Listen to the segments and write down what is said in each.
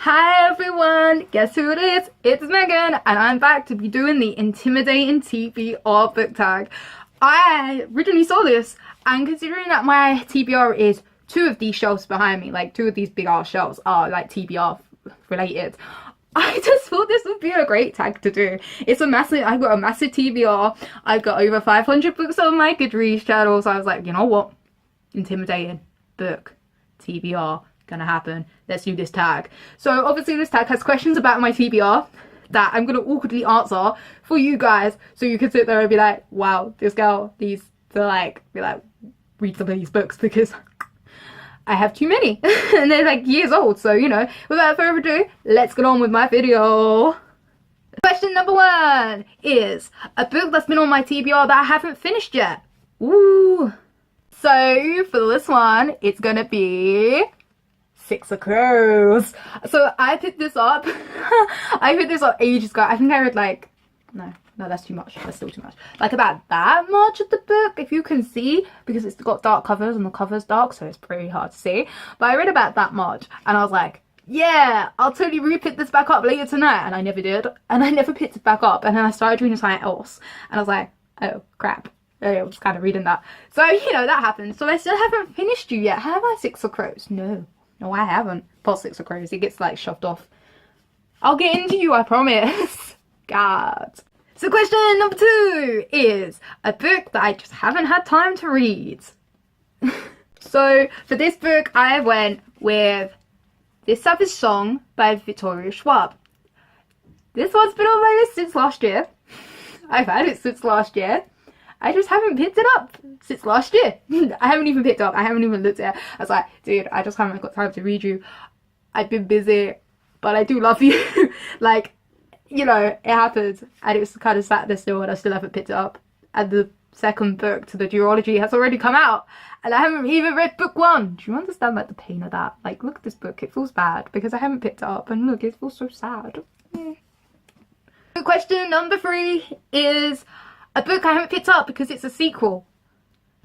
Hi everyone, guess who it is? It's Megan, and I'm back to be doing the intimidating TBR book tag. I originally saw this, and considering that my TBR is two of these shelves behind me, like two of these big ass shelves are like TBR related, I just thought this would be a great tag to do. I've got a massive TBR, I've got over 500 books on my GWAR channel, so I was like, you know what? Intimidating book TBR gonna happen. Let's do this tag. So obviously this tag has questions about my TBR that I'm gonna awkwardly answer for you guys, so you can sit there and be like, wow, this girl needs to read some of these books because I have too many and they're like years old. So, you know, without further ado, let's get on with my video. Question number 1 is a book that's been on my TBR that I haven't finished yet. Ooh. So for this one, it's gonna be Six of Crows. So I picked this up. I picked this up ages ago. I think I read like, no, that's too much. That's still too much. Like about that much of the book, if you can see, because it's got dark covers and the cover's dark, so it's pretty hard to see. But I read about that much, and I was like, yeah, I'll totally re-pick this back up later tonight. And I never did, and I never picked it back up. And then I started reading something else, and I was like, oh crap. I was kind of reading that. So, you know, that happened. So I still haven't finished you yet. Have I? Six of Crows? No, I haven't. Past Six of Crows. It gets like shoved off. I'll get into you, I promise. God. So question number 2 is a book that I just haven't had time to read. So for this book, I went with This Savage Song by Victoria Schwab. This one's been on my list since last year. I've had it since last year. I just haven't picked it up since last year. I haven't even picked it up. I haven't even looked at it. I was like, dude, I just haven't got time to read you. I've been busy, but I do love you. Like, you know, it happens. And it's kind of sat there still, and I still haven't picked it up. And the second book to the duology has already come out, and I haven't even read book 1. Do you understand like the pain of that? Like, look at this book. It feels bad because I haven't picked it up, and look, it feels so sad. Question number 3 is a book I haven't picked up because it's a sequel.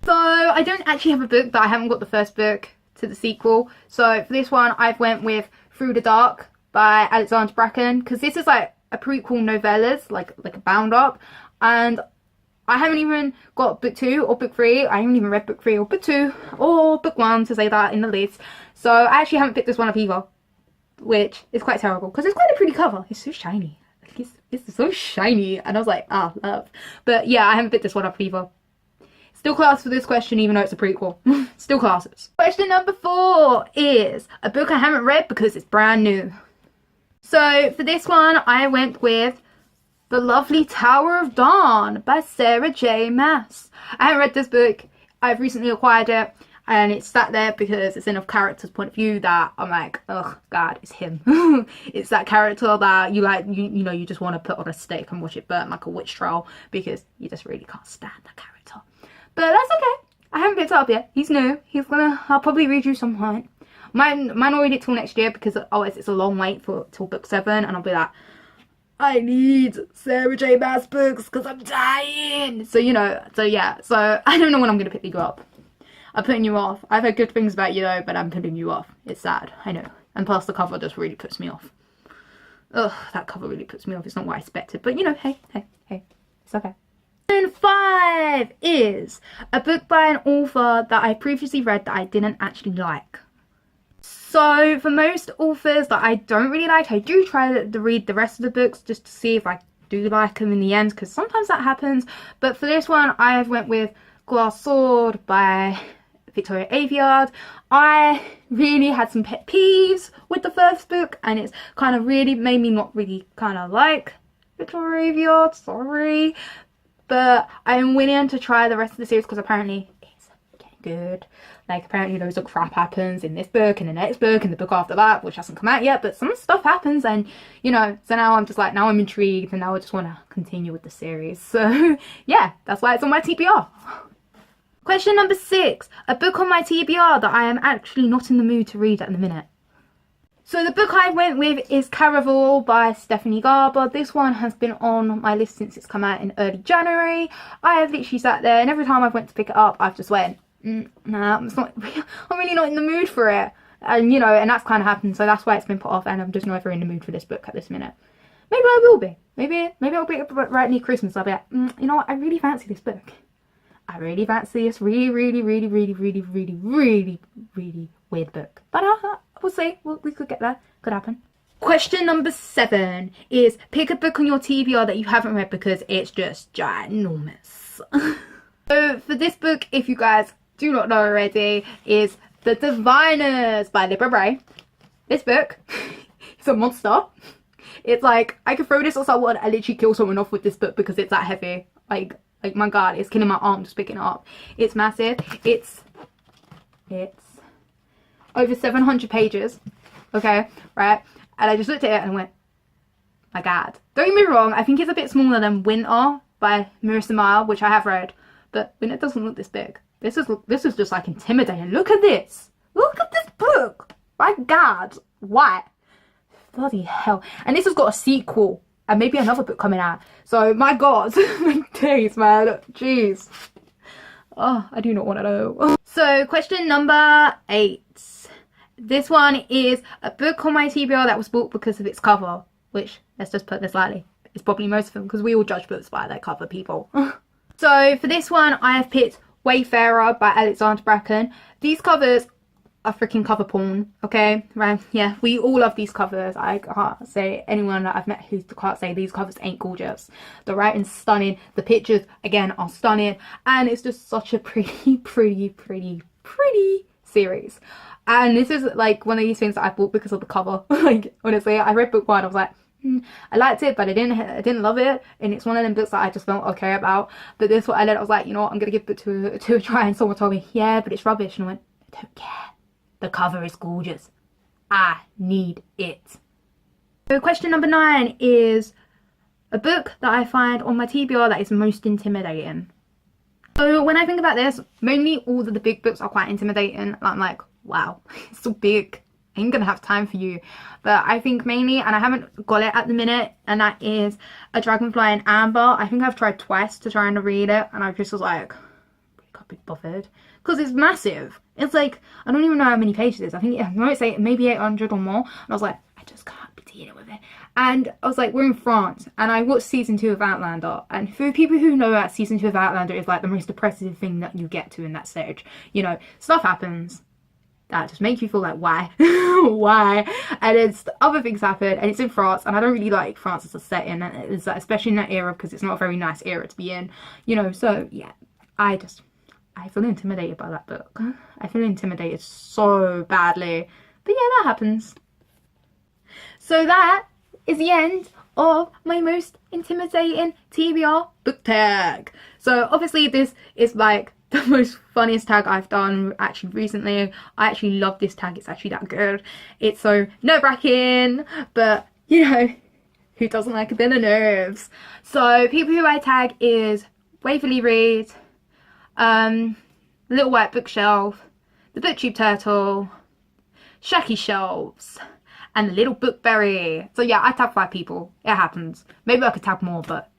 So I don't actually have a book that I haven't got the first book to the sequel. So for this one, I've went with Through the Dark by Alexandra Bracken, because this is like a prequel novellas, like a bound up, and I haven't even got book 2 or book 3. I haven't even read book 3 or book 2 or book 1 to say that in the list. So I actually haven't picked this one up either, which is quite terrible because it's quite a pretty cover. It's so shiny. It's so shiny, and I was like, ah, love. But yeah, I haven't picked this one up either. Still class for this question, even though it's a prequel. Still classes. Question number 4 is a book I haven't read because it's brand new. So for this one, I went with The Lovely Tower of Dawn by Sarah J. Maas. I haven't read this book. I've recently acquired it, and it's sat there because it's enough character's point of view that I'm like, oh god, it's him. It's that character that you like, you know, you just want to put on a stick and watch it burn like a witch trial because you just really can't stand that character. But that's okay. I haven't picked it up yet. He's new. I'll probably read you some point. Mine won't read it till next year because it's a long wait till book 7, and I'll be like, I need Sarah J. Maas books because I'm dying. So, you know, so yeah. So I don't know when I'm going to pick you up. I'm putting you off. I've heard good things about you though, but I'm putting you off. It's sad, I know. And plus the cover just really puts me off. Ugh, that cover really puts me off. It's not what I expected. But you know, hey, it's okay. And 5 is a book by an author that I previously read that I didn't actually like. So for most authors that I don't really like, I do try to read the rest of the books just to see if I do like them in the end, because sometimes that happens. But for this one, I have went with GWAR Sword by Victoria Aveyard. I really had some pet peeves with the first book, and it's kind of really made me not really kind of like Victoria Aveyard, sorry. But I'm willing to try the rest of the series because apparently it's getting good. Like, apparently loads of crap happens in this book and the next book and the book after that, which hasn't come out yet, but some stuff happens, and you know, so now I'm just like, now I'm intrigued, and now I just want to continue with the series. So yeah, that's why it's on my TBR. Question number 6, a book on my TBR that I am actually not in the mood to read at the minute. So the book I went with is Caravel by Stephanie Garber. This one has been on my list since it's come out in early January. I have literally sat there, and every time I've went to pick it up, I've just went, nah, I'm really not in the mood for it. And, you know, and that's kind of happened. So that's why it's been put off. And I'm just never in the mood for this book at this minute. Maybe I will be. Maybe I'll be right near Christmas. I'll be like, you know what? I really fancy this book. I really fancy this really weird book. But we'll see. We could get there. Could happen. Question number 7 is pick a book on your TBR that you haven't read because it's just ginormous. So for this book, if you guys do not know already, is The Diviners by Tbr. This book is a monster. It's like, I could throw this on someone and literally kill someone off with this book because it's that heavy. Like my god, it's killing my arm just picking it up. It's massive. It's over 700 pages. Okay, right? And I just looked at it and went, my god. Don't get me wrong, I think it's a bit smaller than Winter by Marissa Meyer, which I have read. But Winter doesn't look this big. This is just like intimidating. Look at this. Look at this book. My god. Why? Bloody hell. And this has got a sequel and maybe another book coming out. So my god. My days, man. Jeez. Oh, I do not want to know. So question number 8. This one is a book on my TBR that was bought because of its cover. Which, let's just put this lightly, it's probably most of them because we all judge books by their cover, people. So for this one, I have picked Wayfarer by Alexandra Bracken. These covers are freaking cover porn, okay? Right? Yeah, we all love these covers. I can't say anyone that I've met who can't say these covers ain't gorgeous. The writing's stunning. The pictures, again, are stunning. And it's just such a pretty series. And this is like one of these things that I bought because of the cover. Like, honestly, I read book 1, I was like, I liked it, but I didn't love it, and it's one of them books that I just felt okay about. But this one, I was like, you know what, I'm gonna give it to a try. And someone told me, yeah, but it's rubbish, and I went, I don't care. The cover is gorgeous. I need it. So question number 9 is a book that I find on my TBR that is most intimidating. So when I think about this, mainly all of the big books are quite intimidating. I'm like, wow, it's so big. I ain't gonna have time for you. But I think mainly, and I haven't got it at the minute, and that is a Dragonfly Amber. I think I've tried twice to try and read it, and I just was like, I can't be bothered. Because it's massive. It's like, I don't even know how many pages it is. I think, I might say maybe 800 or more. And I was like, I just can't be dealing with it. And I was like, we're in France, and I watched season 2 of Outlander. And for people who know that season 2 of Outlander is like the most depressive thing that you get to in that stage. You know, stuff happens that just make you feel like, why? Why? And it's other things happen, and it's in France, and I don't really like France as a setting, and it's like, especially in that era, because it's not a very nice era to be in, you know. So yeah, I feel intimidated by that book. I feel intimidated so badly. But yeah, that happens. So that is the end of my most intimidating TBR book tag. So obviously this is like the most funniest tag I've done actually recently. I actually love this tag. It's actually that good. It's so nerve-wracking, but you know, who doesn't like a bit of nerves? So people who I tag is WaverlyReads, Little White Bookshelf, the BookTube Turtle, Shaky Shelves, and the Little Bookberry. So yeah, I tag 5 people. It happens. Maybe I could tag more, but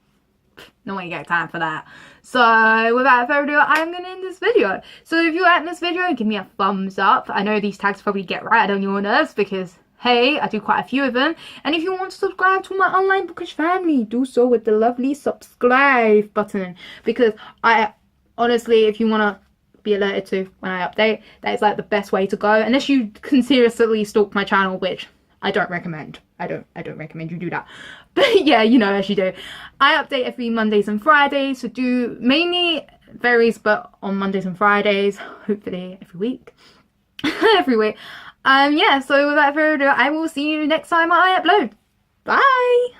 no one got time for that. So without further ado, I'm gonna end this video. So if you like this video, give me a thumbs up. I know these tags probably get right on your nerves because hey, I do quite a few of them. And if you want to subscribe to my online bookish family, do so with the lovely subscribe button, because I honestly, if you want to be alerted to when I update, that is like the best way to go, unless you can seriously stalk my channel, which I don't recommend. I don't recommend you do that. But yeah, you know, as you do. I update every Mondays and Fridays, so do mainly varies, but on Mondays and Fridays, hopefully every week. Every week. Yeah, so without further ado, I will see you next time I upload. Bye!